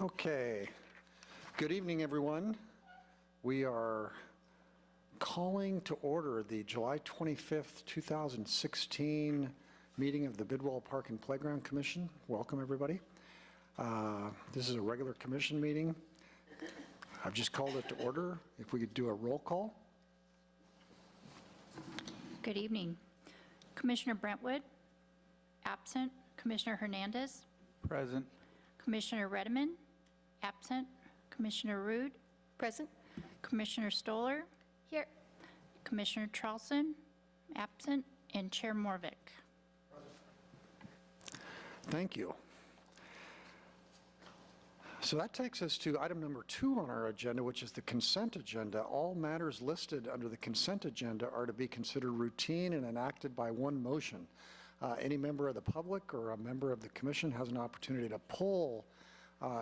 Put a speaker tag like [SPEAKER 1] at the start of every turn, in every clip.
[SPEAKER 1] Okay. Good evening, everyone. We are calling to order the July 25th, 2016 meeting of the Bidwell Park and Playground Commission. Welcome, everybody. This is a regular commission meeting. I've just called it to order. If we could do a roll call.
[SPEAKER 2] Good evening. Commissioner Brentwood, absent. Commissioner Hernandez,
[SPEAKER 3] Present.
[SPEAKER 2] Commissioner Redeman, absent. Commissioner Rude,
[SPEAKER 4] Present.
[SPEAKER 2] Commissioner Stoller,
[SPEAKER 4] Here.
[SPEAKER 2] Commissioner Charlson, absent, and Chair Morvick.
[SPEAKER 1] Thank you. So that takes us to item number 2 on our agenda, which is the consent agenda. All matters listed under the consent agenda are to be considered routine and enacted by one motion. Any member of the public or a member of the commission has an opportunity to pull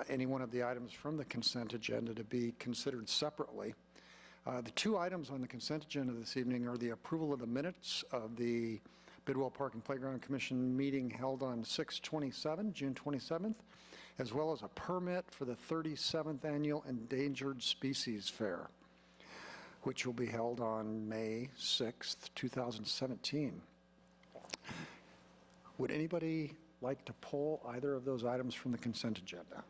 [SPEAKER 1] any one of the items from the consent agenda to be considered separately. The 2 items on the consent agenda this evening are the approval of the minutes of the Bidwell Park and Playground Commission meeting held on June 27th, as well as a permit for the 37th Annual Endangered Species Fair, which will be held on May 6th, 2017. Would anybody like to pull either of those items from the consent agenda?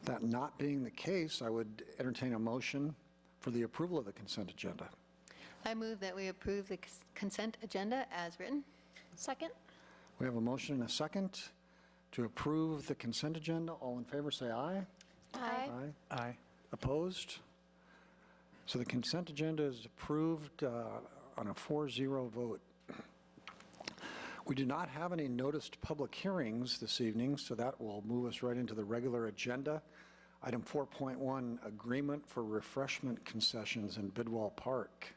[SPEAKER 1] That not being the case, I would entertain a motion for the approval of the consent agenda.
[SPEAKER 4] I move that we approve the consent agenda as written. Second.
[SPEAKER 1] We have a motion and a second to approve the consent agenda. All in favor say aye.
[SPEAKER 4] Aye.
[SPEAKER 3] Aye.
[SPEAKER 1] Opposed? So the consent agenda is approved on a 4-0 vote. We do not have any noticed public hearings this evening, so that will move us right into the regular agenda. Item 4.1, agreement for refreshment concessions in Bidwell Park.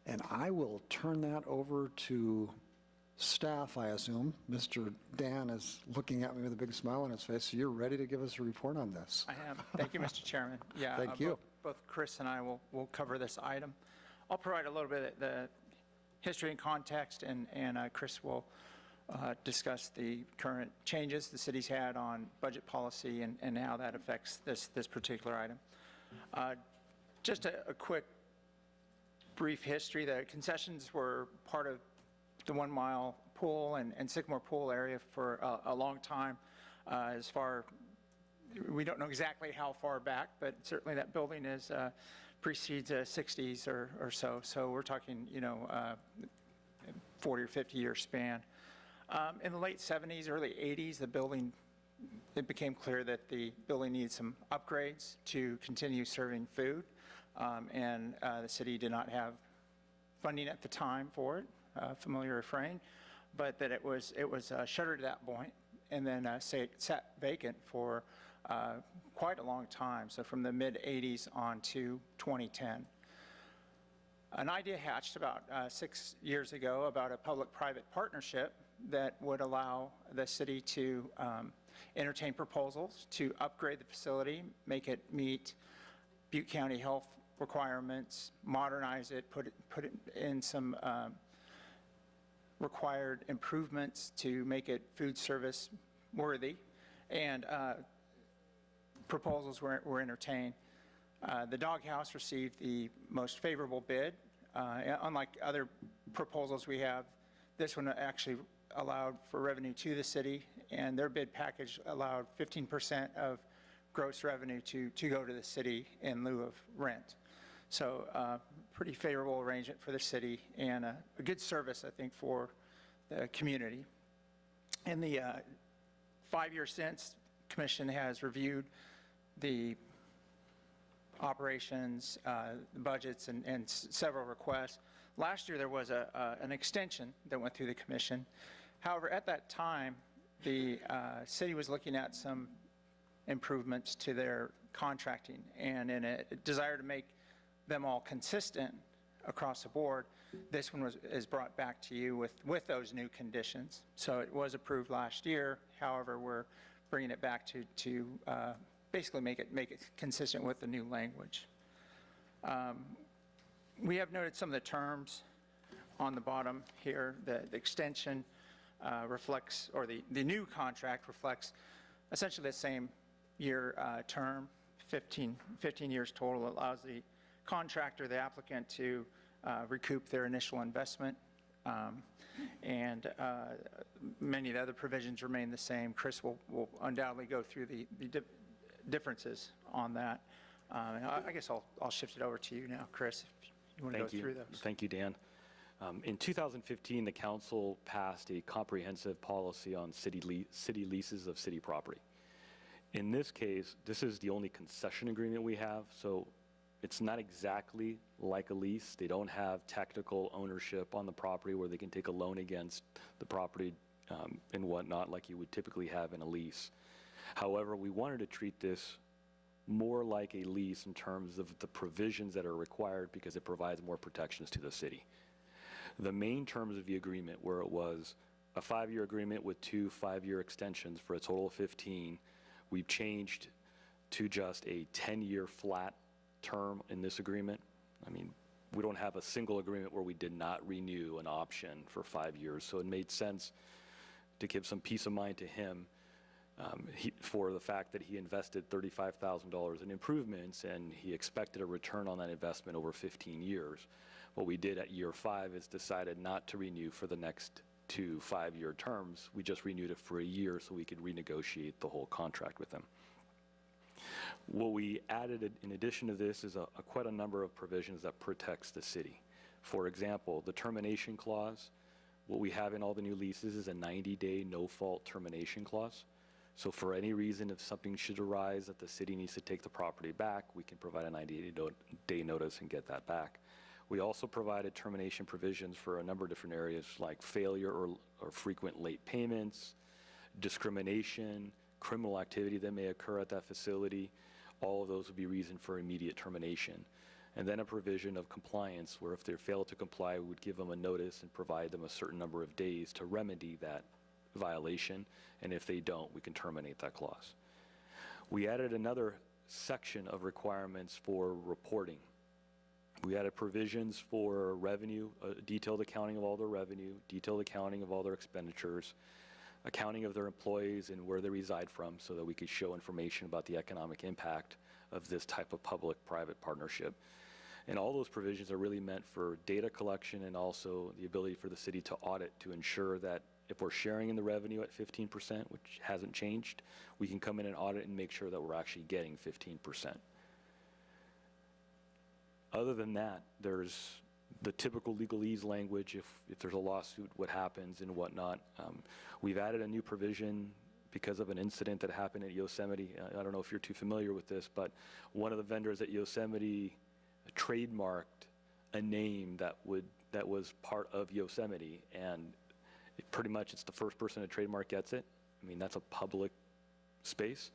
[SPEAKER 1] And I will turn that over to staff, I assume. Mr. Dan is looking at me with a big smile on his face, so you're ready to give us a report on this.
[SPEAKER 3] I am. Thank you, Mr. Chairman. Yeah,
[SPEAKER 1] Thank you.
[SPEAKER 3] Both Chris and I will cover this item. I'll provide a little bit of the history and context, and Chris will discuss the current changes the city's had on budget policy and how that affects this particular item. Just a quick brief history. The concessions were part of the 1 Mile Pool and Sycamore Pool area for a long time. We don't know exactly how far back, but certainly that building is precedes 60s or so. So we're talking, 40 or 50 year span. In the late 70s, early 80s, it became clear that the building needed some upgrades to continue serving food. And the city did not have funding at the time for it, familiar refrain, but that it was shuttered at that point and then sat vacant for quite a long time, so from the mid-80s on to 2010. An idea hatched about 6 years ago about a public-private partnership that would allow the city to entertain proposals to upgrade the facility, make it meet Butte County health requirements, modernize it, put it in some required improvements to make it food service worthy, and proposals were entertained. The doghouse received the most favorable bid. Unlike other proposals we have, this one actually allowed for revenue to the city, and their bid package allowed 15% of gross revenue to go to the city in lieu of rent. So pretty favorable arrangement for the city and a good service, I think, for the community. In the 5 years since, the Commission has reviewed the operations, the budgets, and several requests. Last year there was an extension that went through the Commission. However, at that time, the city was looking at some improvements to their contracting, and in a desire to make them all consistent across the board, this one is brought back to you with those new conditions. So it was approved last year. However, we're bringing it back to basically make it consistent with the new language. We have noted some of the terms on the bottom here. The extension reflects, or the new contract reflects essentially the same year term, 15 years total. It allows the contractor, the applicant, to recoup their initial investment. And many of the other provisions remain the same. Chris will undoubtedly go through the differences on that. And I guess I'll shift it over to you now, Chris, if you want to go through those.
[SPEAKER 5] Thank you, Dan. In 2015, the council passed a comprehensive policy on city leases of city property. In this case, this is the only concession agreement we have, so it's not exactly like a lease. They don't have technical ownership on the property where they can take a loan against the property and whatnot like you would typically have in a lease. However, we wanted to treat this more like a lease in terms of the provisions that are required because it provides more protections to the city. The main terms of the agreement, where it was a 5-year agreement with 2 5-year extensions for a total of 15, we've changed to just a 10-year flat term in this agreement. I mean, we don't have a single agreement where we did not renew an option for 5 years, so it made sense to give some peace of mind to him for the fact that he invested $35,000 in improvements and he expected a return on that investment over 15 years. What we did at year 5 is decided not to renew for the next 2 5-year terms. We just renewed it for a year so we could renegotiate the whole contract with them. What we added in addition to this is quite a number of provisions that protects the city. For example, the termination clause. What we have in all the new leases is a 90-day no-fault termination clause. So for any reason, if something should arise that the city needs to take the property back, we can provide a 90-day notice and get that back. We also provided termination provisions for a number of different areas like failure or frequent late payments, discrimination, criminal activity that may occur at that facility. All of those would be reason for immediate termination. And then a provision of compliance where if they fail to comply, we would give them a notice and provide them a certain number of days to remedy that violation, and if they don't, we can terminate that clause. We added another section of requirements for reporting. We added provisions for revenue, detailed accounting of all their revenue, detailed accounting of all their expenditures, accounting of their employees and where they reside from so that we could show information about the economic impact of this type of public-private partnership. And all those provisions are really meant for data collection and also the ability for the city to audit to ensure that if we're sharing in the revenue at 15%, which hasn't changed, we can come in and audit and make sure that we're actually getting 15%. Other than that, there's the typical legalese language, if there's a lawsuit, what happens and whatnot. We've added a new provision because of an incident that happened at Yosemite. I don't know if you're too familiar with this, but one of the vendors at Yosemite trademarked a name that was part of Yosemite, and pretty much it's the first person to trademark gets it. I mean, that's a public space.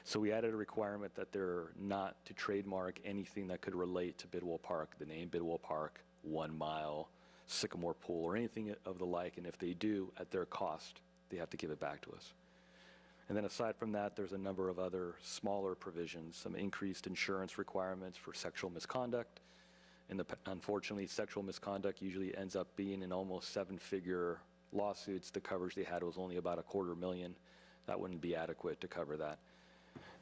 [SPEAKER 5] So we added a requirement that they're not to trademark anything that could relate to Bidwell Park, the name Bidwell Park, 1 Mile, Sycamore Pool, or anything of the like. And if they do, at their cost, they have to give it back to us. And then aside from that, there's a number of other smaller provisions, some increased insurance requirements for sexual misconduct. And unfortunately, sexual misconduct usually ends up being in almost 7-figure lawsuits. The coverage they had was only about $250,000. That wouldn't be adequate to cover that.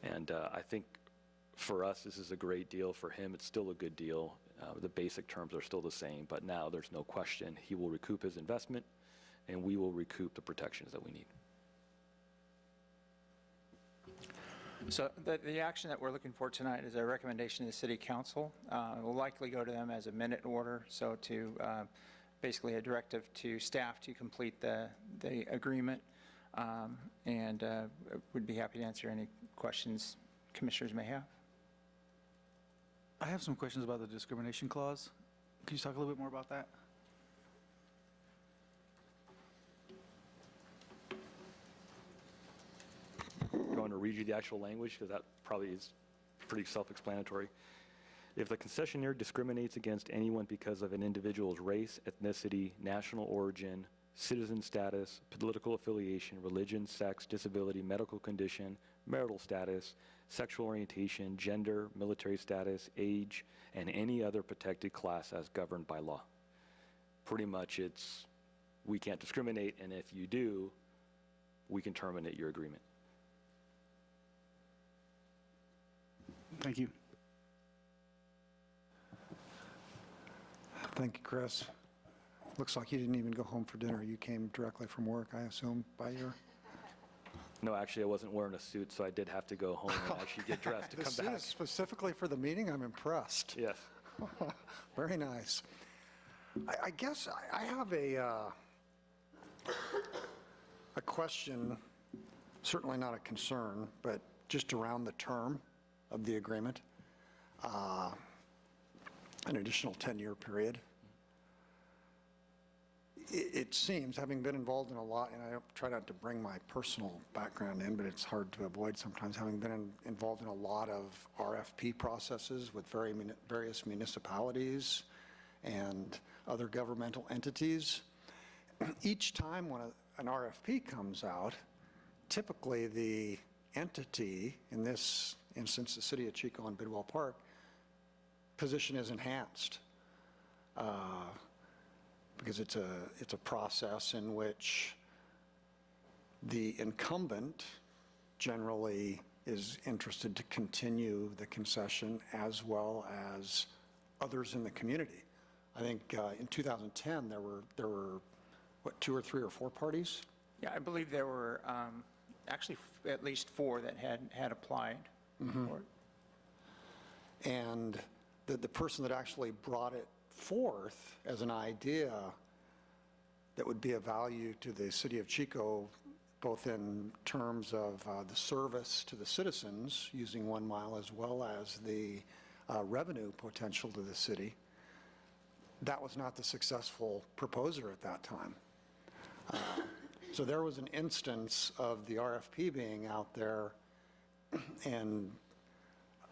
[SPEAKER 5] And I think for us, this is a great deal. For him, it's still a good deal. The basic terms are still the same, but now there's no question he will recoup his investment, and we will recoup the protections that we need.
[SPEAKER 3] So the action that we're looking for tonight is a recommendation to the City Council. It will likely go to them as a minute order, so to basically a directive to staff to complete the agreement. And would be happy to answer any questions commissioners may have.
[SPEAKER 6] I have some questions about the discrimination clause. Can you talk a little bit more about that?
[SPEAKER 5] I'm going to read you the actual language because that probably is pretty self-explanatory. If the concessionaire discriminates against anyone because of an individual's race, ethnicity, national origin, citizen status, political affiliation, religion, sex, disability, medical condition, marital status, sexual orientation, gender, military status, age, and any other protected class as governed by law. Pretty much it's, we can't discriminate, and if you do, we can terminate your agreement.
[SPEAKER 6] Thank you.
[SPEAKER 1] Thank you, Chris. Looks like you didn't even go home for dinner. You came directly from work, I assume, by your...
[SPEAKER 5] No, actually, I wasn't wearing a suit, so I did have to go home and actually get dressed to
[SPEAKER 1] The
[SPEAKER 5] come
[SPEAKER 1] suit
[SPEAKER 5] back.
[SPEAKER 1] is specifically for the meeting? I'm impressed.
[SPEAKER 5] Yes.
[SPEAKER 1] Very nice. I guess I have a question, certainly not a concern, but just around the term of the agreement, an additional 10-year period. It seems, having been involved in a lot, and I try not to bring my personal background in, but it's hard to avoid sometimes, having been involved in a lot of RFP processes with various municipalities and other governmental entities. Each time when an RFP comes out, typically the entity, in this instance, the City of Chico and Bidwell Park, position is enhanced. Because it's a process in which the incumbent generally is interested to continue the concession, as well as others in the community. I think in 2010 there were what, 2 or 3 or 4 parties?
[SPEAKER 3] Yeah, I believe there were actually at least 4 that had applied for it.
[SPEAKER 1] And the person that actually brought it forth as an idea that would be of value to the City of Chico, both in terms of the service to the citizens using 1 mile, as well as the revenue potential to the city, that was not the successful proposer at that time. So there was an instance of the RFP being out there, and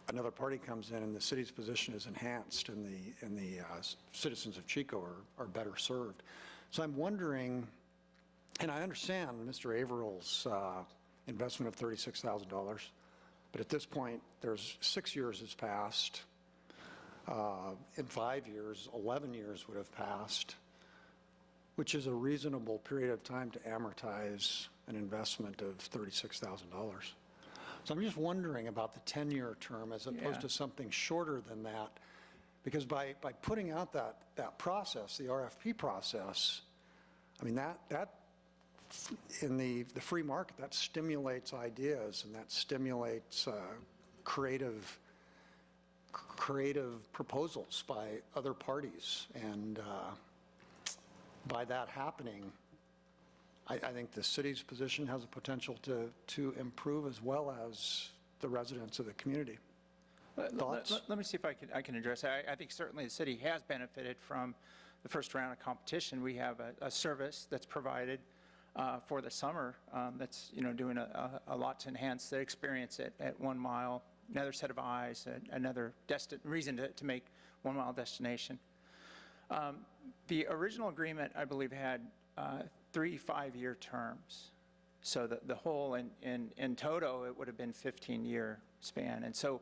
[SPEAKER 1] another party comes in and the city's position is enhanced, and the citizens of Chico are better served. So I'm wondering, and I understand Mr. Averill's investment of $36,000, but at this point, there's 6 years has passed. In 5 years, 11 years would have passed, which is a reasonable period of time to amortize an investment of $36,000. So I'm just wondering about the 10-year term as opposed to something shorter than that, because by putting out that process, the RFP process, I mean, that in the free market, that stimulates ideas and that stimulates creative proposals by other parties. And by that happening, I think the city's position has a potential to improve, as well as the residents of the community. Thoughts?
[SPEAKER 3] Let me see if I can address that. I think certainly the city has benefited from the first round of competition. We have a service that's provided for the summer that's doing a lot to enhance the experience at 1 mile, another set of eyes, another reason to make 1 mile destination. The original agreement, I believe, had 3 5-year terms. So the whole, in toto, it would have been 15-year span. And so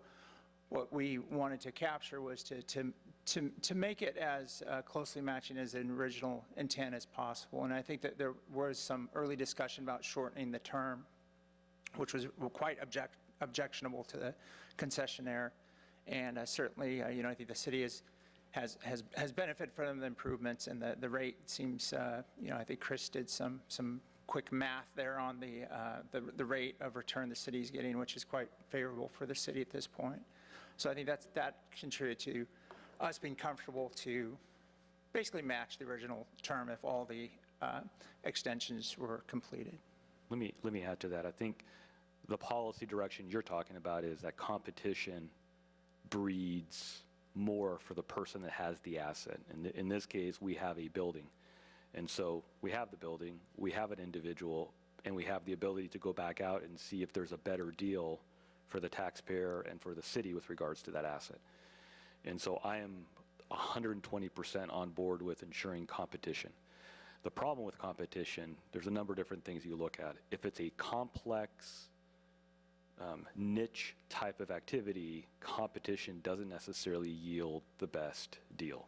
[SPEAKER 3] what we wanted to capture was to make it as closely matching as an original intent as possible. And I think that there was some early discussion about shortening the term, which was quite objectionable to the concessionaire. And certainly, I think the city has benefited from the improvements, and the rate seems, I think Chris did some quick math there on the rate of return the city's getting, which is quite favorable for the city at this point. So I think that contributed to us being comfortable to basically match the original term if all the extensions were completed.
[SPEAKER 5] Let me add to that. I think the policy direction you're talking about is that competition breeds more for the person that has the asset. In this case, we have a building. And so we have the building, we have an individual, and we have the ability to go back out and see if there's a better deal for the taxpayer and for the city with regards to that asset. And so I am 120% on board with ensuring competition. The problem with competition, there's a number of different things you look at. If it's a complex, niche type of activity, competition doesn't necessarily yield the best deal.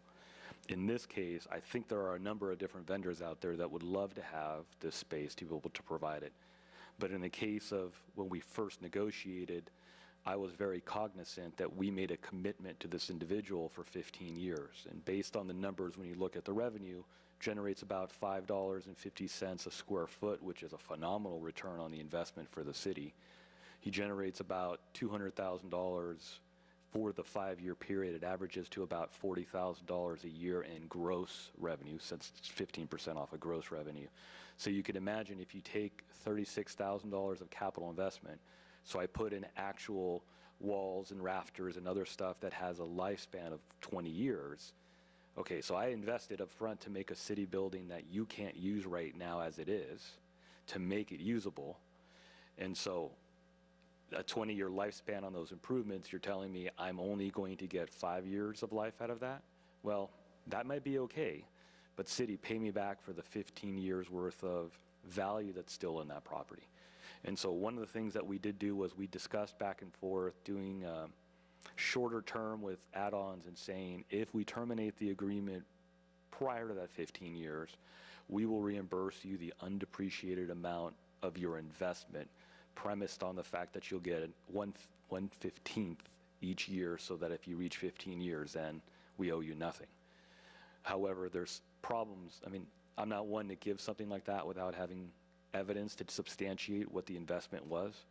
[SPEAKER 5] In this case, I think there are a number of different vendors out there that would love to have this space to be able to provide it. But in the case of when we first negotiated I was very cognizant that we made a commitment to this individual for 15 years. And based on the numbers, when you look at the revenue, generates about $5.50 a square foot, which is a phenomenal return on the investment for the city. He generates about $200,000 for the 5-year period. It averages to about $40,000 a year in gross revenue, since it's 15% off of gross revenue. So you can imagine if you take $36,000 of capital investment, so I put in actual walls and rafters and other stuff that has a lifespan of 20 years. Okay, so I invested up front to make a city building that you can't use right now as it is, to make it usable. And so a 20-year lifespan on those improvements, you're telling me I'm only going to get 5 years of life out of that? Well, that might be okay, but city, pay me back for the 15 years worth of value that's still in that property. And so one of the things that we did do was we discussed back and forth doing shorter term with add-ons and saying, if we terminate the agreement prior to that 15 years, we will reimburse you the undepreciated amount of your investment, premised on the fact that you'll get 1/15 each year, so that if you reach 15 years, then we owe you nothing. However, there's problems. I mean, I'm not one to give something like that without having evidence to substantiate what the investment was.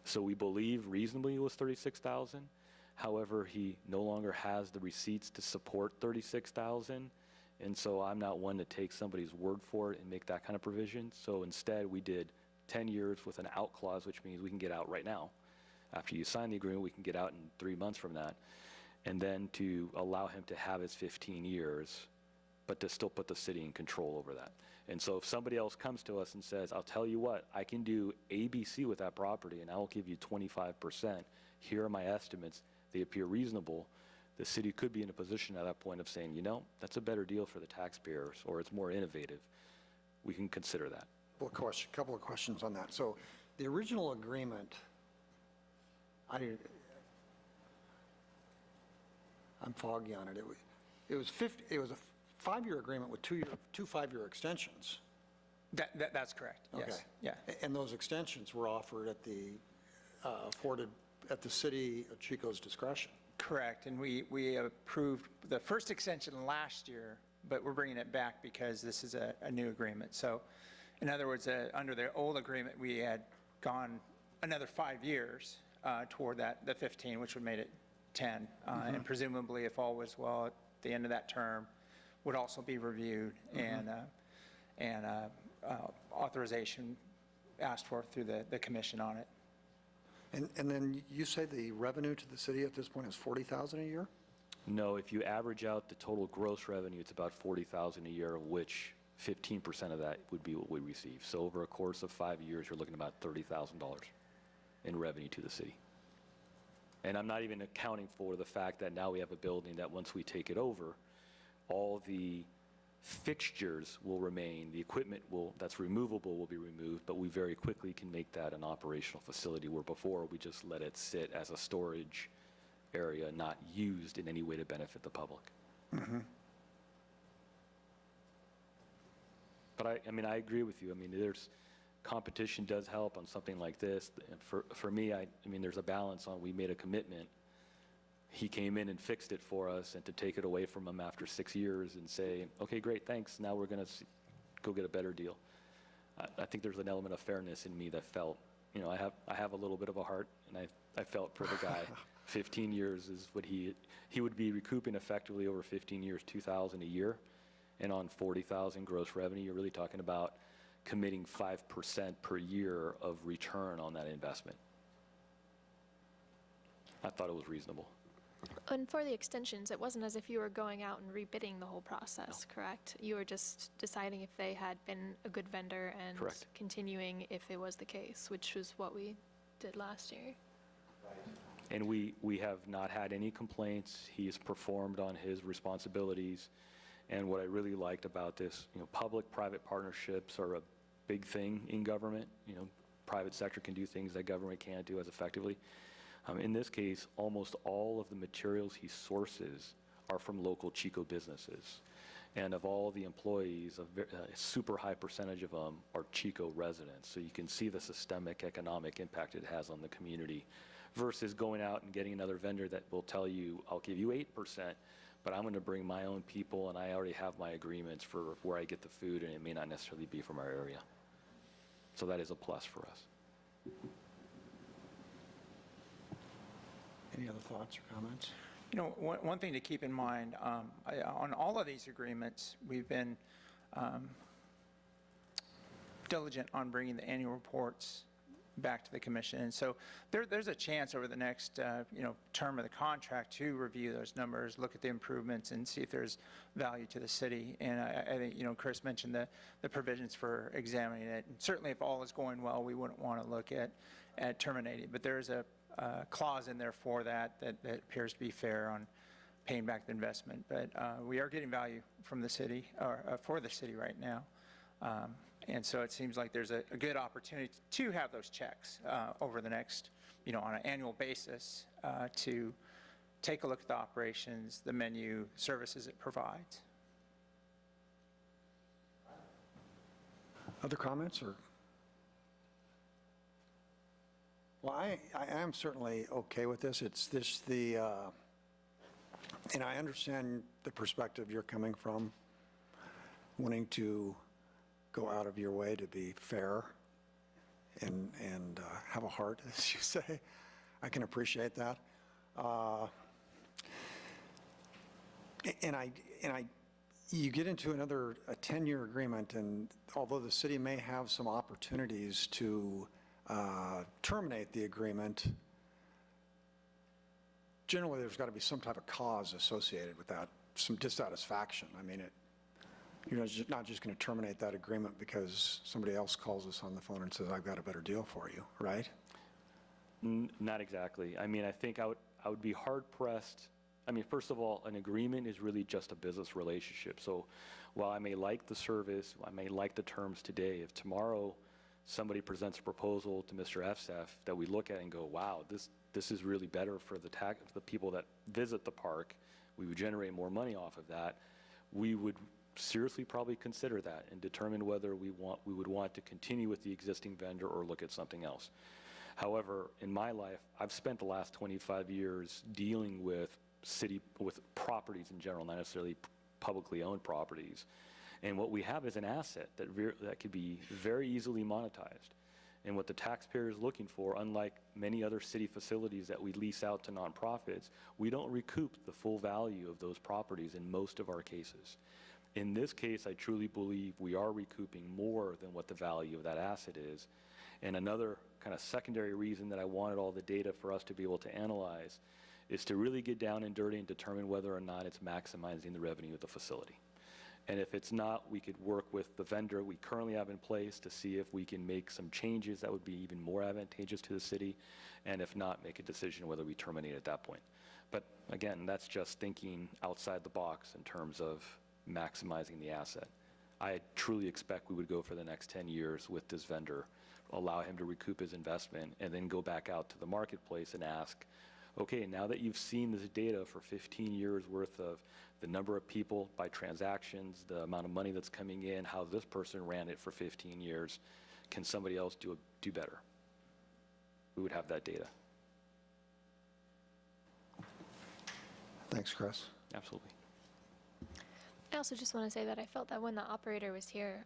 [SPEAKER 5] So we believe reasonably it was $36,000. However, he no longer has the receipts to support $36,000. And so I'm not one to take somebody's word for it and make that kind of provision. So instead, we did 10 years with an out clause, which means we can get out right now. After you sign the agreement, we can get out in 3 months from that. And then to allow him to have his 15 years, but to still put the city in control over that. And so if somebody else comes to us and says, I'll tell you what, I can do ABC with that property and I will give you 25%. Here are my estimates. They appear reasonable. The city could be in a position at that point of saying, you know, that's a better deal for the taxpayers, or it's more innovative. We can consider that.
[SPEAKER 1] Well, couple of questions on that. So the original agreement, I'm foggy on it. It was a 5-year agreement with two 5-year extensions.
[SPEAKER 3] That's correct, yes.
[SPEAKER 1] Okay.
[SPEAKER 3] Yeah.
[SPEAKER 1] And those extensions were offered afforded at the city of Chico's discretion.
[SPEAKER 3] Correct, and we approved the first extension last year, but we're bringing it back because this is a new agreement. So in other words, under the old agreement, we had gone another 5 years toward the 15, which would have made it 10. And presumably, if all was well at the end of that term, would also be reviewed and authorization asked for through the commission on it.
[SPEAKER 1] And then you say the revenue to the city at this point is $40,000 a year?
[SPEAKER 5] No, if you average out the total gross revenue, it's about $40,000 a year, of which 15% of that would be what we receive. So over a course of 5 years, you're looking at about $30,000 in revenue to the city. And I'm not even accounting for the fact that now we have a building that once we take it over, all the fixtures will remain, the equipment that's removable will be removed, but we very quickly can make that an operational facility, where before we just let it sit as a storage area, not used in any way to benefit the public. But I mean, I agree with you. I mean, competition does help on something like this. For me, I mean, there's a balance on, we made a commitment. He came in and fixed it for us, and to take it away from him after 6 years and say, okay, great, thanks, now we're going to go get a better deal. I think there's an element of fairness in me that felt, you know, I have a little bit of a heart, and I felt for the guy. 15 years is what he would be recouping effectively over 15 years, $2,000 a year, and on 40,000 gross revenue, you're really talking about committing 5% per year of return on that investment. I thought it was reasonable.
[SPEAKER 7] And for the extensions, it wasn't as if you were going out and rebidding the whole process, correct? You were just deciding if they had been a good vendor and
[SPEAKER 5] Correct.
[SPEAKER 7] continuing if it was the case, which was what we did last year.
[SPEAKER 5] And we have not had any complaints. He's performed on his responsibilities. And what I really liked about this, you know, public-private partnerships are a big thing in government. You know, private sector can do things that government can't do as effectively. In this case, almost all of the materials he sources are from local Chico businesses. And of all the employees, a super high percentage of them are Chico residents. So you can see the systemic economic impact it has on the community versus going out and getting another vendor that will tell you, I'll give you 8%, but I'm going to bring my own people, and I already have my agreements for where I get the food, and it may not necessarily be from our area. So that is a plus for us.
[SPEAKER 1] Any other thoughts or comments?
[SPEAKER 3] You know, one thing to keep in mind, on all of these agreements, we've been diligent on bringing the annual reports back to the commission. And so there's a chance over the next, term of the contract to review those numbers, look at the improvements, and see if there's value to the city. And I think, Chris mentioned the provisions for examining it. And certainly if all is going well, we wouldn't want to look at terminating. But there's a clause in there for that appears to be fair on paying back the investment. But we are getting value from the city, or for the city right now. And so it seems like there's a good opportunity to have those checks over the next, on an annual basis to take a look at the operations, the menu, services it provides.
[SPEAKER 1] Other comments or? Well, I am certainly okay with this. It's this, and I understand the perspective you're coming from, wanting to go out of your way to be fair and have a heart, as you say. I can appreciate that. You get into a 10-year agreement, and although the city may have some opportunities to terminate the agreement, generally there's got to be some type of cause associated with that, some dissatisfaction. I mean, you're not just going to terminate that agreement because somebody else calls us on the phone and says, I've got a better deal for you, right?
[SPEAKER 5] Not exactly. I mean, I think I would be hard-pressed. I mean, first of all, an agreement is really just a business relationship. So while I may like the service, I may like the terms today, if tomorrow somebody presents a proposal to Mr. FSF that we look at and go, wow, this is really better for the people that visit the park, we would generate more money off of that, we would seriously probably consider that and determine whether we would want to continue with the existing vendor or look at something else. However, in my life, I've spent the last 25 years dealing with properties in general, not necessarily publicly owned properties. And what we have is an asset that could be very easily monetized. And what the taxpayer is looking for, unlike many other city facilities that we lease out to nonprofits, we don't recoup the full value of those properties in most of our cases. In this case, I truly believe we are recouping more than what the value of that asset is. And another kind of secondary reason that I wanted all the data for us to be able to analyze is to really get down and dirty and determine whether or not it's maximizing the revenue of the facility. And if it's not, we could work with the vendor we currently have in place to see if we can make some changes that would be even more advantageous to the city. And if not, make a decision whether we terminate at that point. But again, that's just thinking outside the box in terms of maximizing the asset. I truly expect we would go for the next 10 years with this vendor, allow him to recoup his investment, and then go back out to the marketplace and ask, okay, now that you've seen this data for 15 years worth of the number of people by transactions, the amount of money that's coming in, how this person ran it for 15 years, can somebody else do better? We would have that data.
[SPEAKER 1] Thanks, Chris.
[SPEAKER 5] Absolutely.
[SPEAKER 7] I also just want to say that I felt that when the operator was here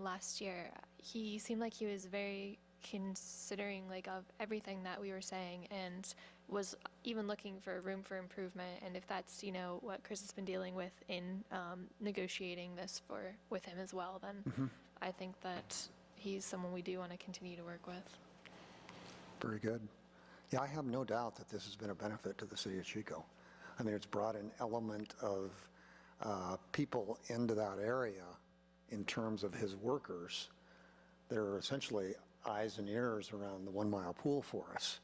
[SPEAKER 7] last year, he seemed like he was very considering of everything that we were saying and was even looking for room for improvement. And if that's, what Chris has been dealing with in negotiating this with him as well, then I think that he's someone we do want to continue to work with.
[SPEAKER 1] Very good. Yeah, I have no doubt that this has been a benefit to the city of Chico. I mean, it's brought an element of people into that area in terms of his workers that are essentially eyes and ears around the 1 mile pool for us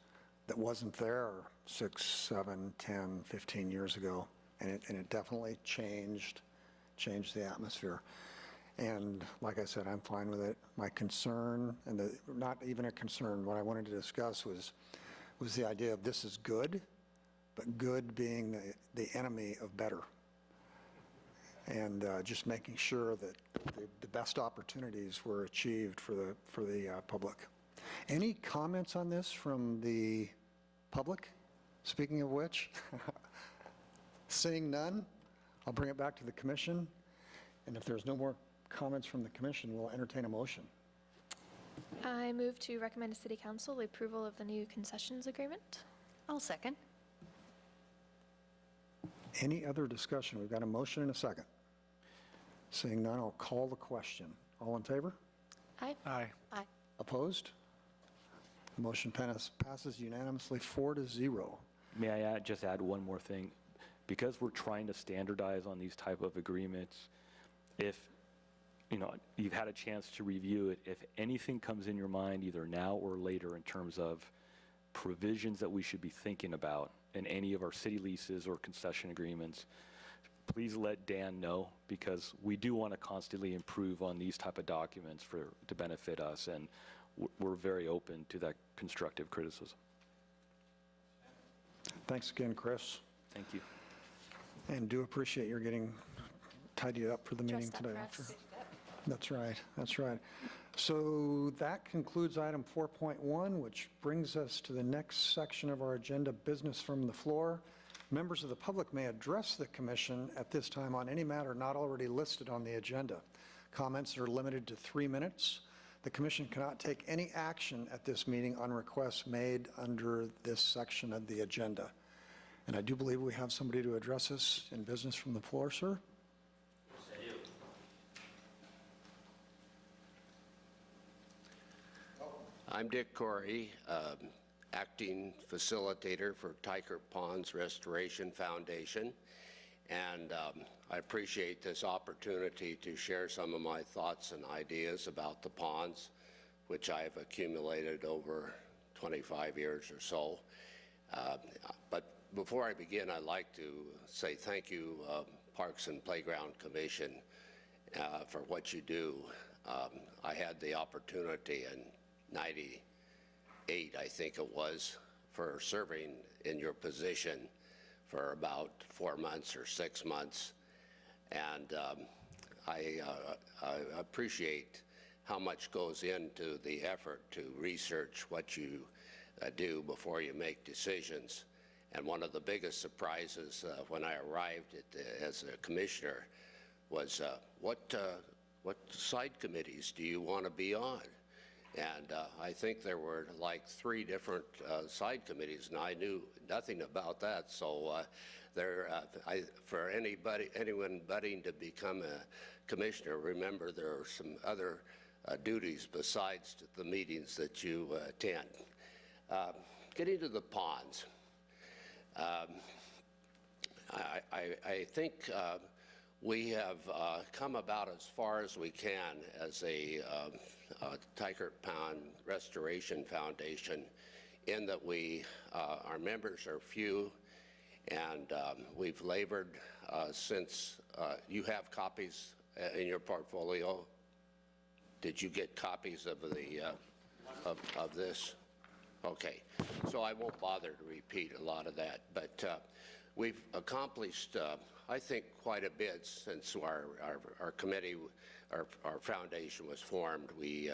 [SPEAKER 1] that wasn't there 6, 7, 10, 15 years ago. And it definitely changed the atmosphere. And like I said, I'm fine with it. My concern, and not even a concern, what I wanted to discuss was the idea of this is good, but good being the enemy of better. And just making sure that the best opportunities were achieved for the public. Any comments on this from the Public? Speaking of which, seeing none, I'll bring it back to the commission. And if there's no more comments from the commission, we'll entertain a motion.
[SPEAKER 7] I move to recommend to City Council the approval of the new concessions agreement.
[SPEAKER 4] I'll second.
[SPEAKER 1] Any other discussion? We've got a motion and a second. Seeing none, I'll call the question. All in favor?
[SPEAKER 7] Aye.
[SPEAKER 6] Aye.
[SPEAKER 4] Aye.
[SPEAKER 1] Opposed? Motion passes unanimously 4-0.
[SPEAKER 5] May I just add one more thing? Because we're trying to standardize on these type of agreements, if you've had a chance to review it, if anything comes in your mind either now or later in terms of provisions that we should be thinking about in any of our city leases or concession agreements, please let Dan know, because we do want to constantly improve on these type of documents to benefit us, and we're very open to that constructive criticism.
[SPEAKER 1] Thanks again, Chris.
[SPEAKER 5] Thank you.
[SPEAKER 1] And do appreciate your getting tidied up for the meeting
[SPEAKER 7] Dressed up
[SPEAKER 1] today.
[SPEAKER 7] for us.
[SPEAKER 1] That's right, that's right. So that concludes item 4.1, which brings us to the next section of our agenda, business from the floor. Members of the public may address the commission at this time on any matter not already listed on the agenda. Comments are limited to 3 minutes. The commission cannot take any action at this meeting on requests made under this section of the agenda. And I do believe we have somebody to address us in business from the floor, sir.
[SPEAKER 8] I'm Dick Corey, acting facilitator for Tykert Ponds Restoration Foundation, and I appreciate this opportunity to share some of my thoughts and ideas about the ponds, which I've accumulated over 25 years or so. But before I begin, I'd like to say thank you, Parks and Playground Commission, for what you do. I had the opportunity in 98, I think it was, for serving in your position for about 4 months or 6 months. And I appreciate how much goes into the effort to research what you do before you make decisions. And one of the biggest surprises when I arrived as a commissioner was what side committees do you want to be on? And I think there were like 3 different side committees, and I knew nothing about that. So for anyone budding to become a commissioner, remember there are some other duties besides the meetings that you attend. Getting to the ponds, I think we have come about as far as we can as a Tykert Pond Restoration Foundation, in that our members are few, and we've labored since. You have copies in your portfolio. Did you get copies of of this? Okay, so I won't bother to repeat a lot of that, but we've accomplished, I think, quite a bit since our committee, our foundation was formed. We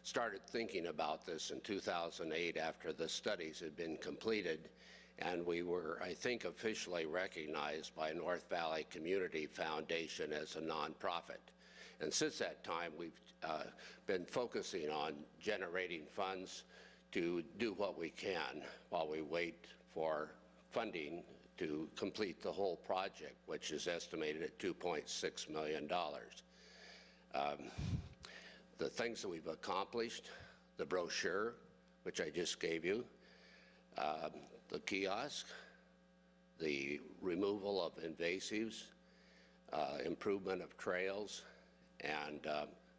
[SPEAKER 8] started thinking about this in 2008 after the studies had been completed, and we were, I think, officially recognized by North Valley Community Foundation as a nonprofit. And since that time, we've been focusing on generating funds to do what we can while we wait for funding to complete the whole project, which is estimated at $2.6 million. The things that we've accomplished, the brochure, which I just gave you, the kiosk, the removal of invasives, improvement of trails, and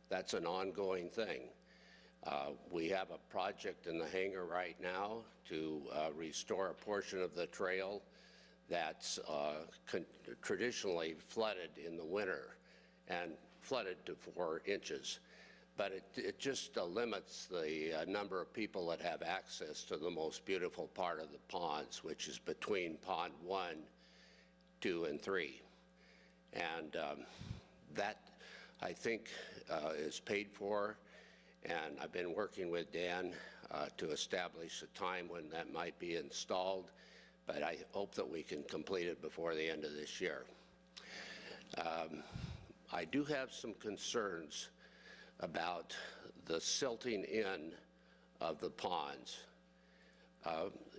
[SPEAKER 8] that's an ongoing thing. We have a project in the hangar right now to restore a portion of the trail that's traditionally flooded in the winter and flooded to 4 inches. But it just limits the number of people that have access to the most beautiful part of the ponds, which is between Pond 1, 2, and 3. And that, I think, is paid for. And I've been working with Dan to establish a time when that might be installed, but I hope that we can complete it before the end of this year. I do have some concerns about the silting in of the ponds.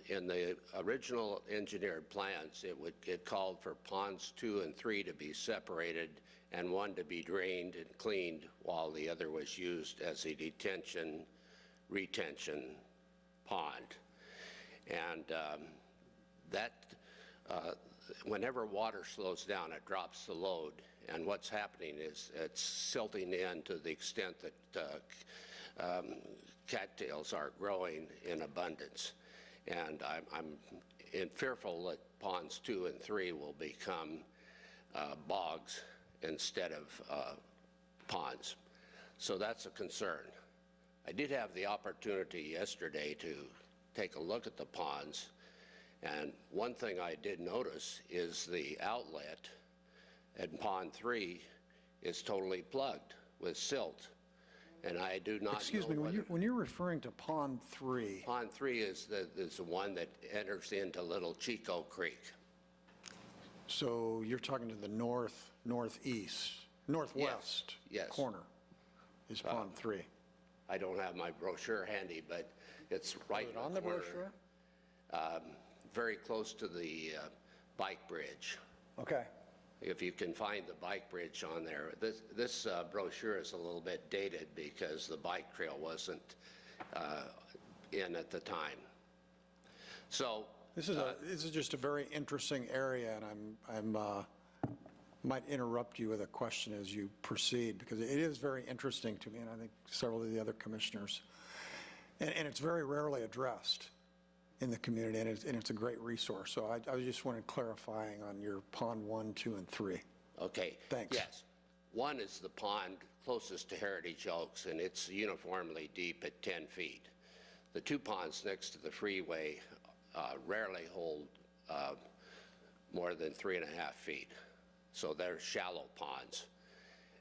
[SPEAKER 8] In the original engineered plans, it called for ponds 2 and 3 to be separated and one to be drained and cleaned while the other was used as a retention pond. And whenever water slows down, it drops the load. And what's happening is it's silting in to the extent that cattails are growing in abundance. And I'm fearful that ponds 2 and 3 will become bogs instead of ponds. So that's a concern. I did have the opportunity yesterday to take a look at the ponds, and one thing I did notice is the outlet at pond 3 is totally plugged with silt. And I do not
[SPEAKER 1] Excuse me, when you're referring to Pond 3...
[SPEAKER 8] Pond 3 is the one that enters into Little Chico Creek.
[SPEAKER 1] So you're talking to the northwest
[SPEAKER 8] Yes.
[SPEAKER 1] corner is Pond 3.
[SPEAKER 8] I don't have my brochure handy, but it's right
[SPEAKER 1] Is it on the
[SPEAKER 8] corner,
[SPEAKER 1] brochure?
[SPEAKER 8] very close to the bike bridge.
[SPEAKER 1] Okay.
[SPEAKER 8] If you can find the bike bridge on there. This brochure is a little bit dated because the bike trail wasn't in at the time. So
[SPEAKER 1] This is just a very interesting area, and I'm might interrupt you with a question as you proceed, because it is very interesting to me, and I think several of the other commissioners. And it's very rarely addressed in the community, and it's a great resource. So I just wanted clarifying on your Pond 1, 2, and 3.
[SPEAKER 8] Okay.
[SPEAKER 1] Thanks.
[SPEAKER 8] Yes. One is the pond closest to Heritage Oaks, and it's uniformly deep at 10 feet. The two ponds next to the freeway rarely hold more than 3.5 feet. So they're shallow ponds.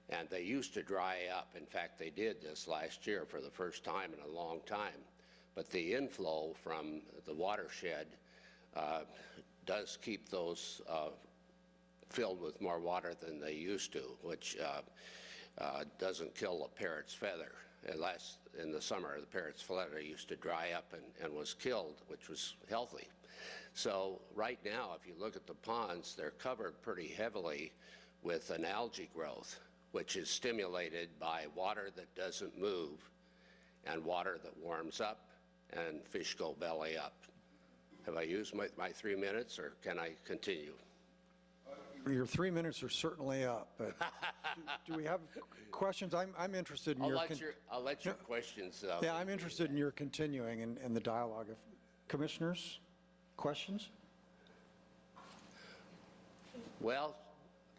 [SPEAKER 8] And they used to dry up. In fact, they did this last year for the first time in a long time. But the inflow from the watershed does keep those filled with more water than they used to, which doesn't kill a parrot's feather. In the summer, the parrot's feather used to dry up and was killed, which was healthy. So right now, if you look at the ponds, they're covered pretty heavily with an algae growth, which is stimulated by water that doesn't move and water that warms up, and fish go belly up. Have I used my 3 minutes, or can I continue?
[SPEAKER 1] Your 3 minutes are certainly up, but do we have questions? I'm interested in
[SPEAKER 8] I'll let your questions.
[SPEAKER 1] Yeah, I'm interested in your continuing in the dialogue. Commissioners, questions?
[SPEAKER 8] Well,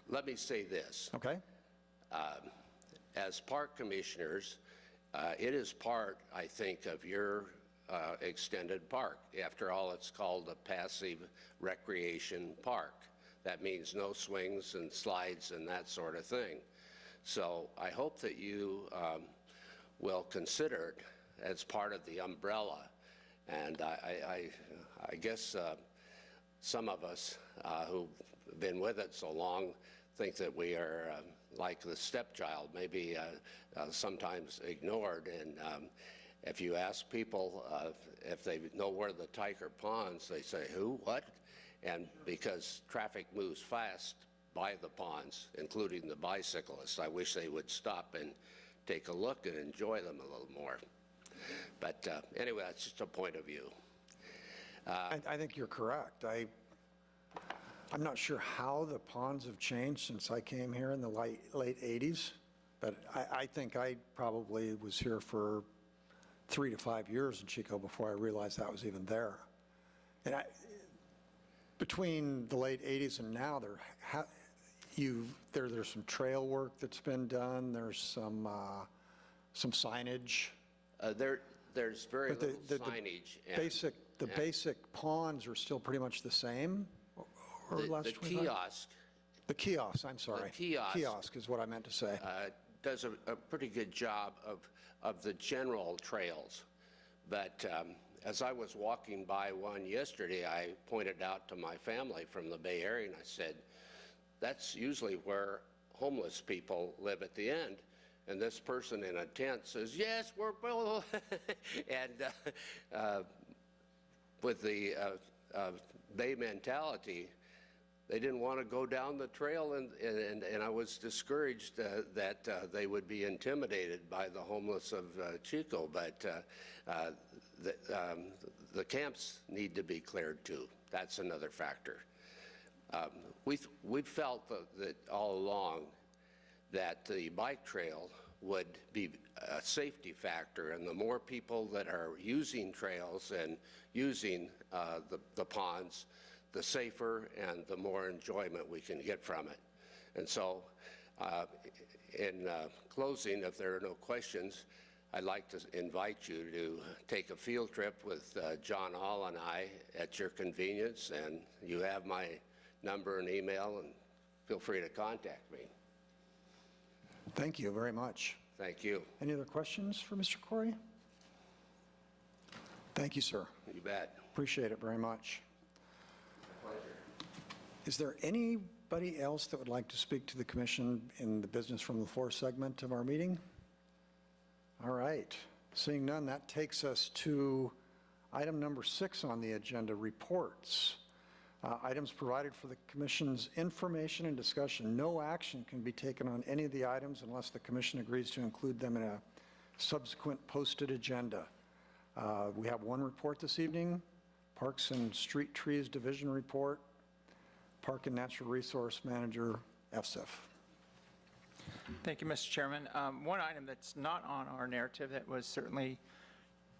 [SPEAKER 8] let me say this.
[SPEAKER 1] Okay.
[SPEAKER 8] As park commissioners, it is part, I think, of your extended park. After all, it's called a passive recreation park. That means no swings and slides and that sort of thing. So I hope that you will consider it as part of the umbrella. And I guess some of us who've been with it so long think that we are like the stepchild, maybe sometimes ignored. And if you ask people if they know where the Tiker Ponds, they say, who, what? And because traffic moves fast by the ponds, including the bicyclists, I wish they would stop and take a look and enjoy them a little more. But anyway, that's just a point of view.
[SPEAKER 1] I think you're correct. I'm not sure how the ponds have changed since I came here in the late 80s, but I think I probably was here for 3 to 5 years in Chico before I realized that was even there. And between the late 80s and now, there's some trail work that's been done. There's some signage.
[SPEAKER 8] There's very little signage.
[SPEAKER 1] The basic ponds are still pretty much the same.
[SPEAKER 8] The kiosk.
[SPEAKER 1] The kiosk, I'm sorry.
[SPEAKER 8] The kiosk
[SPEAKER 1] is what I meant to say.
[SPEAKER 8] does a pretty good job of the general trails. But as I was walking by one yesterday, I pointed out to my family from the Bay Area, and I said, that's usually where homeless people live at the end. And this person in a tent says, yes, we're both. And with the Bay mentality, they didn't want to go down the trail, and I was discouraged that they would be intimidated by the homeless of Chico. But the camps need to be cleared too. That's another factor. We felt that all along that the bike trail would be a safety factor, and the more people that are using trails and using the ponds, the safer and the more enjoyment we can get from it. And so, in closing, if there are no questions, I'd like to invite you to take a field trip with John Hall and I at your convenience, and you have my number and email, and feel free to contact me.
[SPEAKER 1] Thank you very much.
[SPEAKER 8] Thank you.
[SPEAKER 1] Any other questions for Mr. Corey? Thank you, sir.
[SPEAKER 8] You bet.
[SPEAKER 1] Appreciate it very much.
[SPEAKER 8] Pleasure.
[SPEAKER 1] Is there anybody else that would like to speak to the commission in the business from the floor segment of our meeting? All right. Seeing none, that takes us to item number 6 on the agenda, reports. Items provided for the commission's information and discussion. No action can be taken on any of the items unless the commission agrees to include them in a subsequent posted agenda. We have one report this evening, Parks and Street Trees Division Report, Park and Natural Resource Manager, FSIF.
[SPEAKER 3] Thank you, Mr. Chairman. One item that's not on our narrative that was certainly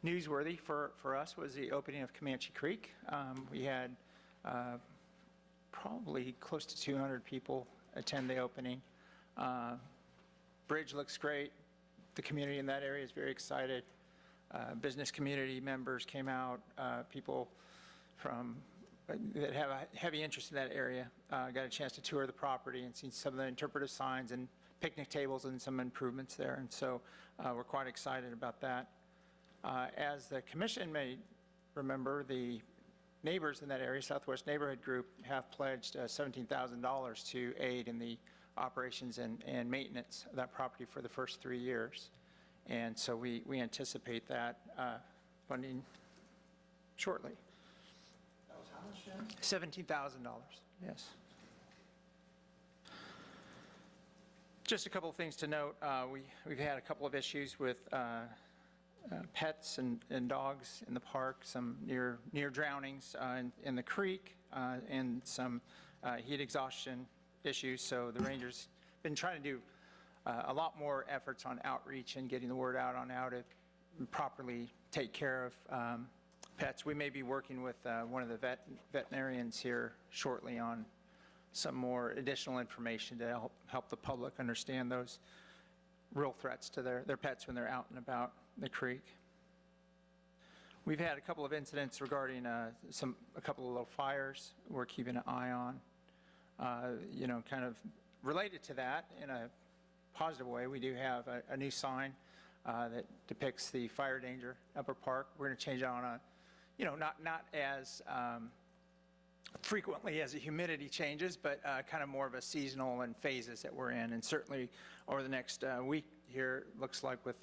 [SPEAKER 3] newsworthy for us was the opening of Comanche Creek. We had probably close to 200 people attend the opening. Bridge looks great. The community in that area is very excited. Business community members came out. People from that have a heavy interest in that area got a chance to tour the property and see some of the interpretive signs and picnic tables and some improvements there. And so we're quite excited about that. As the commission may remember, the neighbors in that area, Southwest Neighborhood Group, have pledged $17,000 to aid in the operations and maintenance of that property for the first 3 years. And so we anticipate that funding shortly.
[SPEAKER 1] That was how much, Jen?
[SPEAKER 3] $17,000, yes. Just a couple of things to note. We've had a couple of issues with pets and dogs in the park, some near drownings in the creek, and some heat exhaustion issues. So the Rangers been trying to do a lot more efforts on outreach and getting the word out on how to properly take care of pets. We may be working with one of the veterinarians here shortly on some more additional information to help the public understand those real threats to their pets when they're out and about the creek. We've had a couple of incidents regarding a couple of little fires we're keeping an eye on. Kind of related to that in a positive way, we do have a new sign that depicts the fire danger Upper Park. We're going to change it on a, not as frequently as the humidity changes, but kind of more of a seasonal and phases that we're in. And certainly over the next week here, looks like with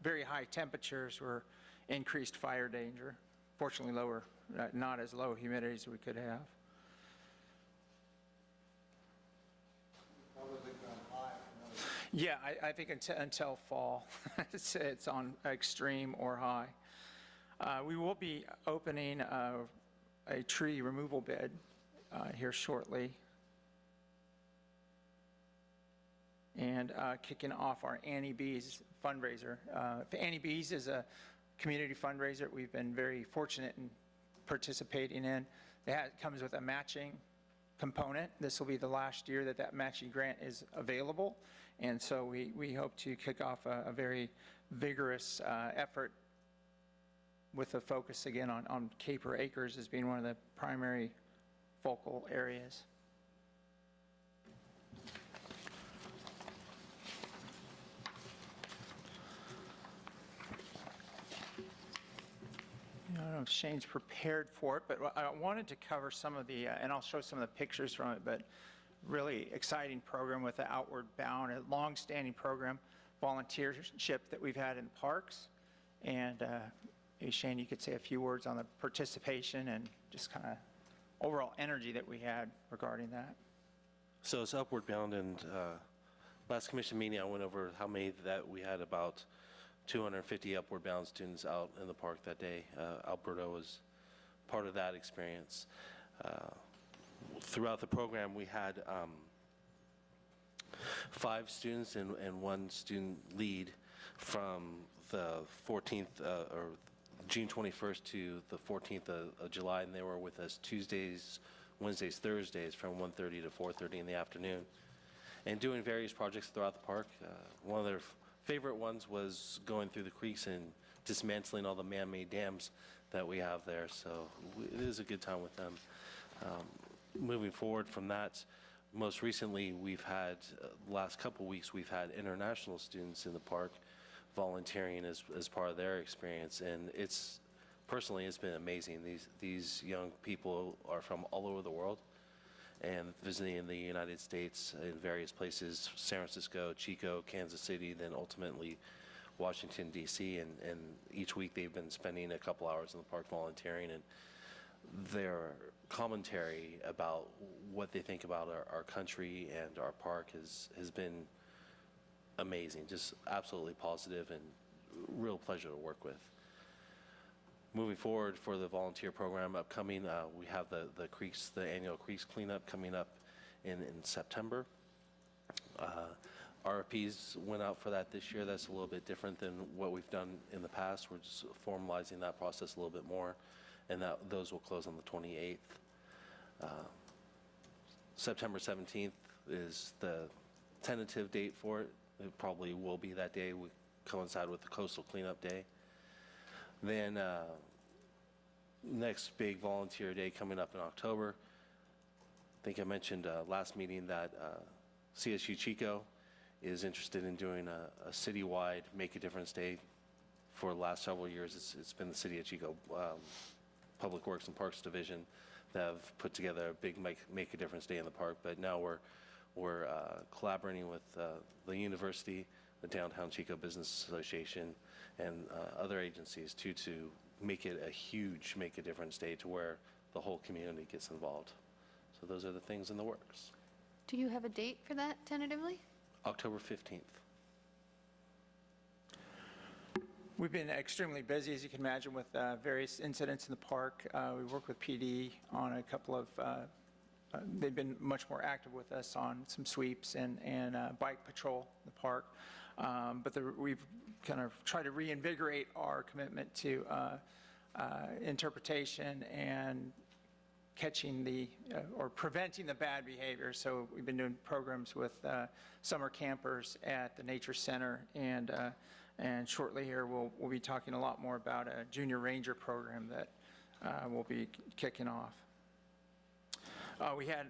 [SPEAKER 3] very high temperatures, we're increased fire danger. Fortunately lower, not as low humidity as we could have. Yeah, I think until fall, it's on extreme or high. We will be opening a tree removal bed here shortly, and kicking off our Annie B's fundraiser. Annie B's is a community fundraiser we've been very fortunate in participating in. It comes with a matching component. This will be the last year that matching grant is available, and so we hope to kick off a very vigorous effort with a focus again on Caper Acres as being one of the primary focal areas. if Shane's prepared for it, but I wanted to cover some of the, and I'll show some of the pictures from it, but really exciting program with the Outward Bound, a long-standing program, volunteership that we've had in the parks. And maybe Shane, you could say a few words on the participation and just kind of overall energy that we had regarding that.
[SPEAKER 9] So it's Upward Bound, and last commission meeting I went over how many that we had about 250 Upward Bound students out in the park that day. Alberto was part of that experience. Throughout the program, we had 5 students and 1 student lead from the 14th or June 21st to the 14th of July, and they were with us Tuesdays, Wednesdays, Thursdays from 1:30 to 4:30 in the afternoon, and doing various projects throughout the park. One of their favorite ones was going through the creeks and dismantling all the man-made dams that we have there, so it is a good time with them. Moving forward from that, most recently we've had, last couple weeks, we've had international students in the park volunteering as part of their experience, and personally it's been amazing. These young people are from all over the world and visiting in the United States in various places, San Francisco, Chico, Kansas City, then ultimately Washington, D.C., and each week they've been spending a couple hours in the park volunteering, and their commentary about what they think about our country and our park has been amazing, just absolutely positive and real pleasure to work with. Moving forward for the volunteer program upcoming, we have the annual creeks cleanup coming up in September. RFPs went out for that this year. That's a little bit different than what we've done in the past. We're just formalizing that process a little bit more, and those will close on the 28th. September 17th is the tentative date for it. It probably will be that day. We coincide with the Coastal Cleanup Day. Then next big volunteer day coming up in October. I think I mentioned last meeting that CSU Chico is interested in doing a citywide Make a Difference Day. For the last several years, it's been the City of Chico Public Works and Parks Division that have put together a big Make a Difference Day in the park, but now we're collaborating with the university, the Downtown Chico Business Association, and other agencies to make it a huge Make a Difference Day to where the whole community gets involved. So those are the things in the works.
[SPEAKER 4] Do you have a date for that tentatively?
[SPEAKER 9] October 15th.
[SPEAKER 3] We've been extremely busy, as you can imagine, with various incidents in the park. We work with PD on a couple of, they've been much more active with us on some sweeps and bike patrol in the park. But we've kind of tried to reinvigorate our commitment to interpretation and catching or preventing the bad behavior. So we've been doing programs with summer campers at the Nature Center, and shortly here we'll be talking a lot more about a junior ranger program that we'll be kicking off. We had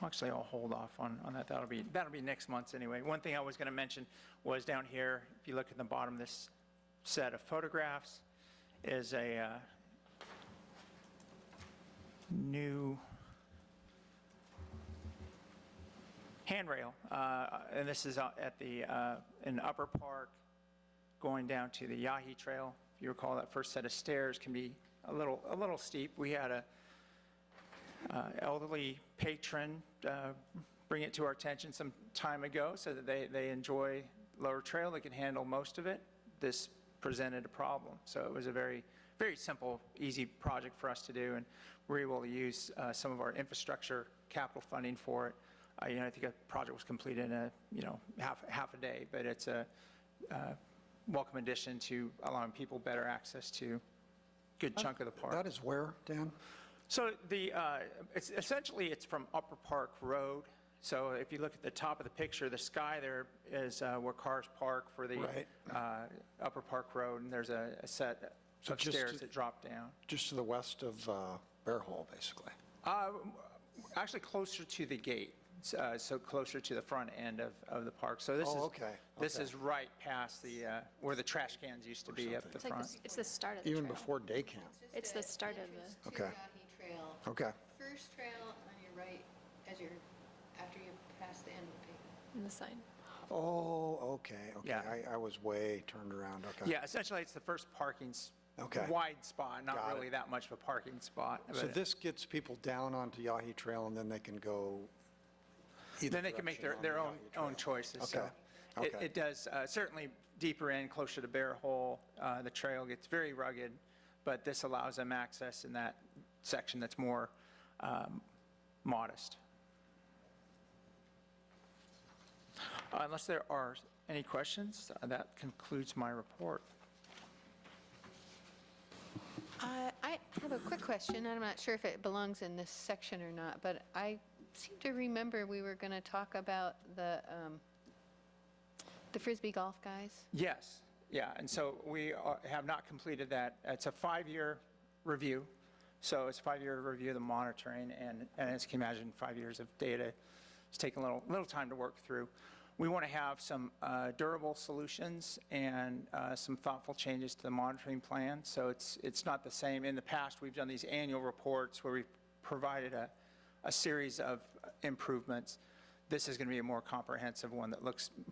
[SPEAKER 3] actually I'll hold off on that. That'll be next month's anyway. One thing I was going to mention was down here, if you look at the bottom of this set of photographs, is a new handrail, and this is at the in Upper Park, going down to the Yahi Trail. If you recall, that first set of stairs can be a little steep. We had a elderly patron bring it to our attention some time ago, so that they enjoy lower trail. They can handle most of it. This presented a problem, so it was a very simple, easy project for us to do, and we're able to use some of our infrastructure capital funding for it. I think a project was completed in half a day, but it's a welcome addition to allowing people better access to a good chunk of the park.
[SPEAKER 1] That is where, Dan?
[SPEAKER 3] So it's essentially it's from Upper Park Road. So if you look at the top of the picture, the sky there is where cars park for the Upper Park Road, and there's a set of stairs that drop down. Just
[SPEAKER 1] to the west of Bear Hole, basically.
[SPEAKER 3] Actually closer to the gate. so closer to the front end of the park. So this is,
[SPEAKER 1] Oh, okay,
[SPEAKER 3] this
[SPEAKER 1] okay.
[SPEAKER 3] is right past the, where the trash cans used to be up the
[SPEAKER 7] It's like
[SPEAKER 3] front.
[SPEAKER 7] it's the start of the
[SPEAKER 1] Even
[SPEAKER 7] trail.
[SPEAKER 1] before day camp?
[SPEAKER 7] It's the start of
[SPEAKER 4] Entrance
[SPEAKER 7] the,
[SPEAKER 4] to
[SPEAKER 1] Okay.
[SPEAKER 4] Yahi Trail.
[SPEAKER 1] Okay.
[SPEAKER 4] First trail on your right after you pass the end of the pavement.
[SPEAKER 7] in the sign.
[SPEAKER 1] Oh, okay, okay.
[SPEAKER 3] Yeah.
[SPEAKER 1] I was way turned around, okay.
[SPEAKER 3] Yeah, essentially, it's the first parking
[SPEAKER 1] Okay.
[SPEAKER 3] wide spot, not
[SPEAKER 1] Got
[SPEAKER 3] really
[SPEAKER 1] it.
[SPEAKER 3] that much of a parking spot.
[SPEAKER 1] So
[SPEAKER 3] but
[SPEAKER 1] this gets people down onto Yahi Trail, and then they can go either
[SPEAKER 3] Then they can make
[SPEAKER 1] direction
[SPEAKER 3] their
[SPEAKER 1] on the Yahi
[SPEAKER 3] own
[SPEAKER 1] Trail.
[SPEAKER 3] choices.
[SPEAKER 1] Okay,
[SPEAKER 3] So
[SPEAKER 1] okay.
[SPEAKER 3] it does, certainly deeper in, closer to Bear Hole, the trail gets very rugged, but this allows them access in that section that's more modest. Unless there are any questions, that concludes my report.
[SPEAKER 4] I have a quick question, and I'm not sure if it belongs in this section or not, but I seem to remember we were going to talk about the Frisbee golf guys.
[SPEAKER 3] Yes, yeah, and so we have not completed that. It's a 5-year review, so it's a 5-year review of the monitoring, and as you can imagine, 5 years of data. It's taken a little time to work through. We want to have some durable solutions and some thoughtful changes to the monitoring plan, so it's not the same. In the past, we've done these annual reports where we've provided a series of improvements. This is going to be a more comprehensive one that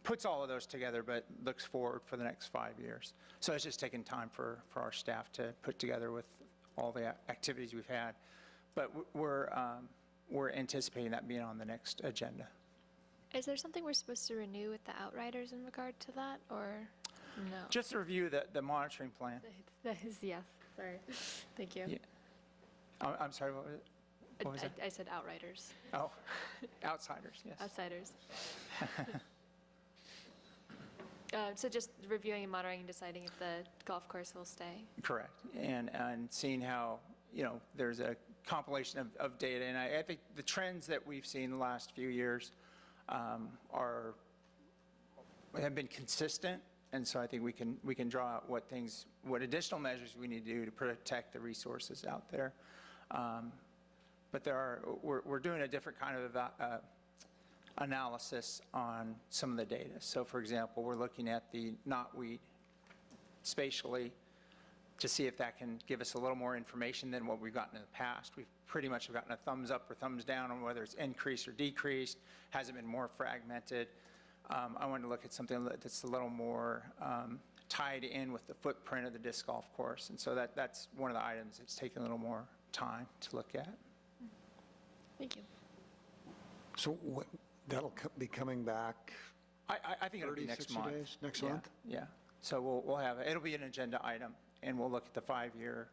[SPEAKER 3] puts all of those together, but looks forward for the next 5 years. So it's just taken time for our staff to put together with all the activities we've had. But we're anticipating that being on the next agenda.
[SPEAKER 7] Is there something we're supposed to renew with the Outriders in regard to that, or no?
[SPEAKER 3] Just to review the monitoring plan.
[SPEAKER 7] That is, yes, sorry. Thank you.
[SPEAKER 3] Yeah. I'm sorry, what was it? What was it?
[SPEAKER 7] I said Outriders,
[SPEAKER 3] Oh, outsiders, yes.
[SPEAKER 7] outsiders. So just reviewing and monitoring and deciding if the golf course will stay.
[SPEAKER 3] Correct. And seeing how, there's a compilation of data. And I think the trends that we've seen the last few years have been consistent. And so I think we can draw out what additional measures we need to do to protect the resources out there. But we're doing a different kind of analysis on some of the data. So for example, we're looking at the knotweed spatially to see if that can give us a little more information than what we've gotten in the past. We've pretty much gotten a thumbs up or thumbs down on whether it's increased or decreased. Has it been more fragmented? I wanted to look at something that's a little more tied in with the footprint of the disc golf course. And so that's one of the items that's taken a little more time to look at.
[SPEAKER 7] Thank you.
[SPEAKER 1] So that'll be coming back
[SPEAKER 3] I think it'll be
[SPEAKER 1] 30,
[SPEAKER 3] next
[SPEAKER 1] 60
[SPEAKER 3] month.
[SPEAKER 1] days? Next
[SPEAKER 3] Yeah,
[SPEAKER 1] month?
[SPEAKER 3] Yeah. So we'll have, it'll be an agenda item, and we'll look at the 5-year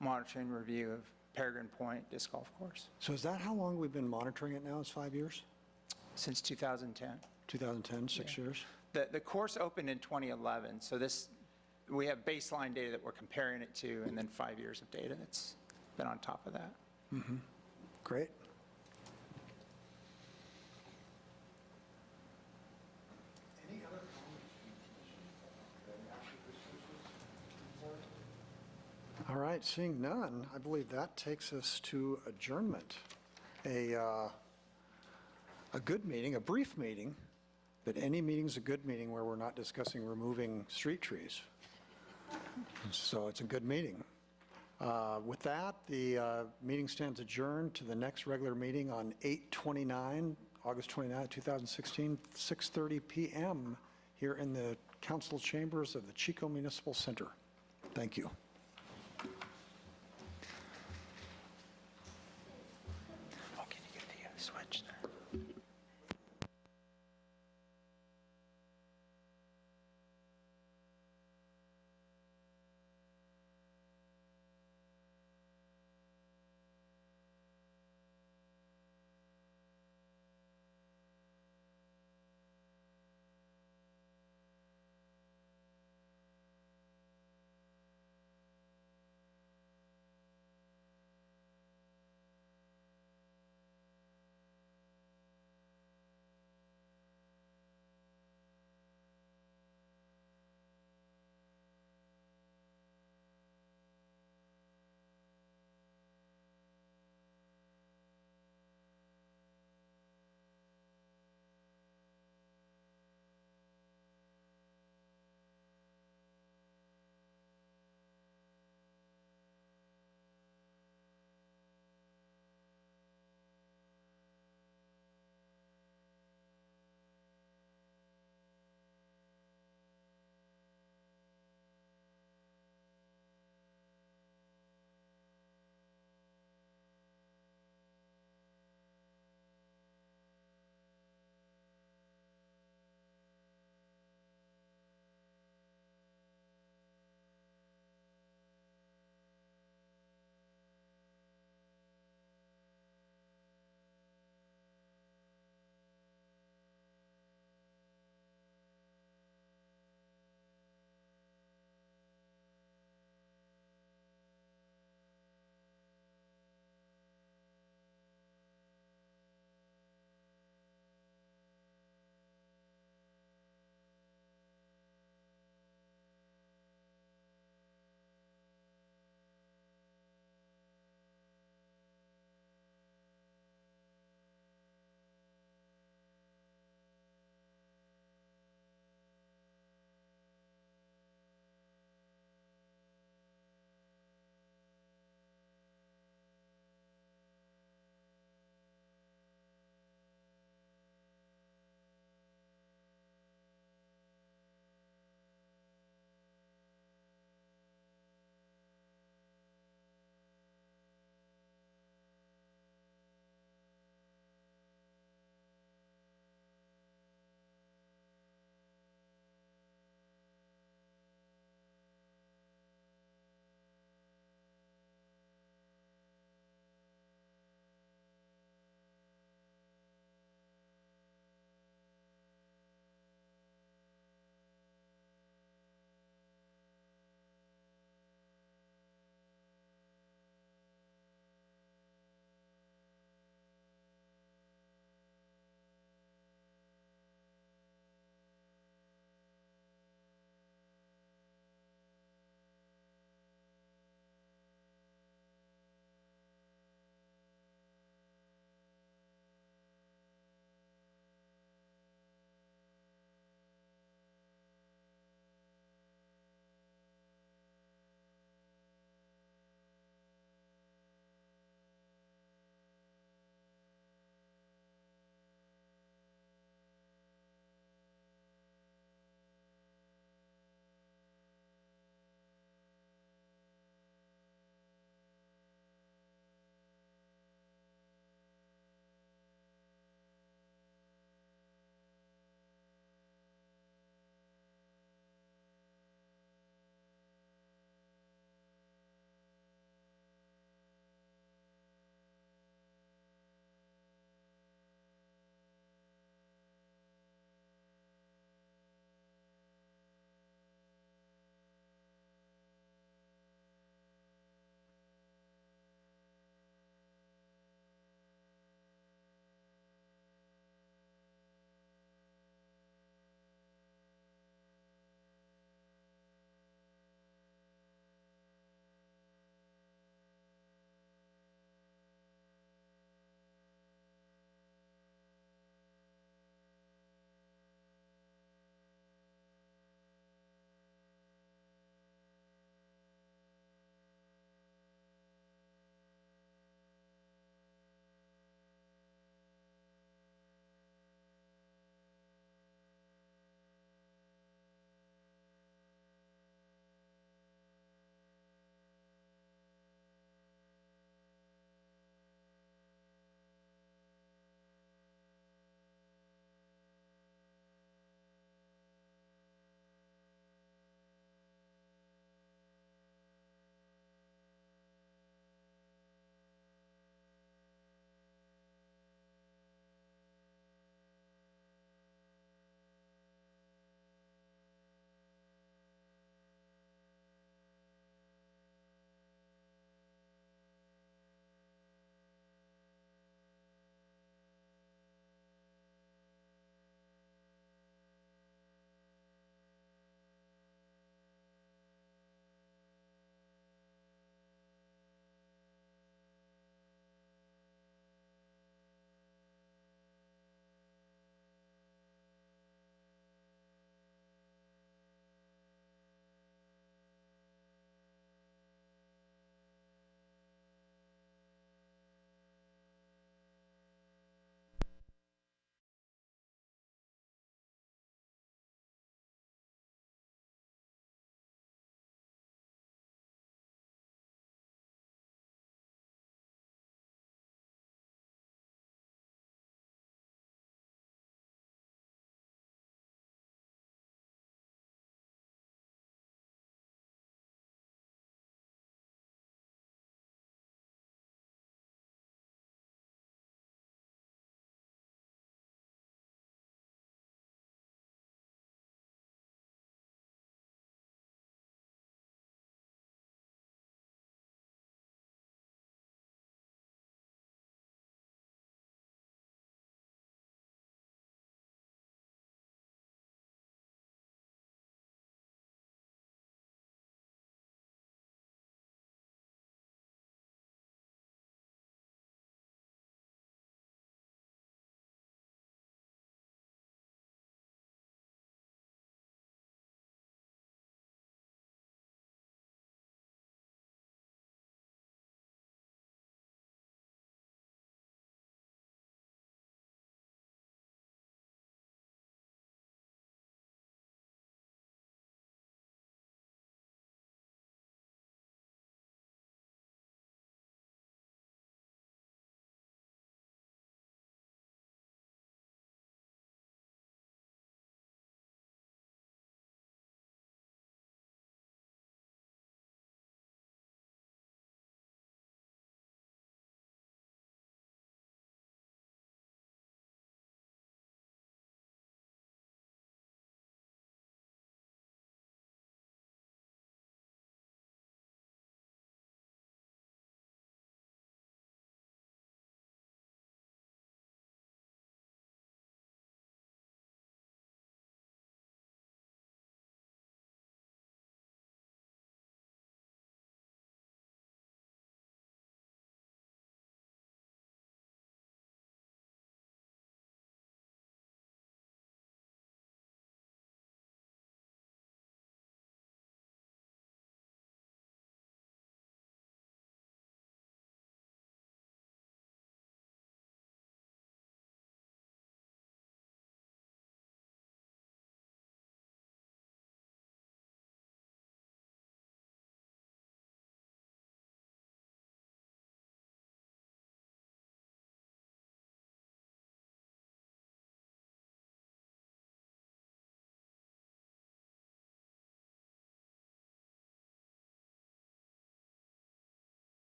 [SPEAKER 3] monitoring review of Peregrine Point Disc Golf Course
[SPEAKER 1] So is that how long we've been monitoring it now? Is 5 years?
[SPEAKER 3] since 2010.
[SPEAKER 1] 2010, 6 years?
[SPEAKER 3] The course opened in 2011, so we have baseline data that we're comparing it to, and then 5 years of data that's been on top of that.
[SPEAKER 1] Great. All right, seeing none, I believe that takes us to adjournment. A good meeting, a brief meeting, but any meeting's a good meeting where we're not discussing removing street trees. So it's a good meeting. With that, the meeting stands adjourned to the next regular meeting on 8/29, August 29, 2016, 6:30 p.m. here in the council chambers of the Chico Municipal Center. Thank you.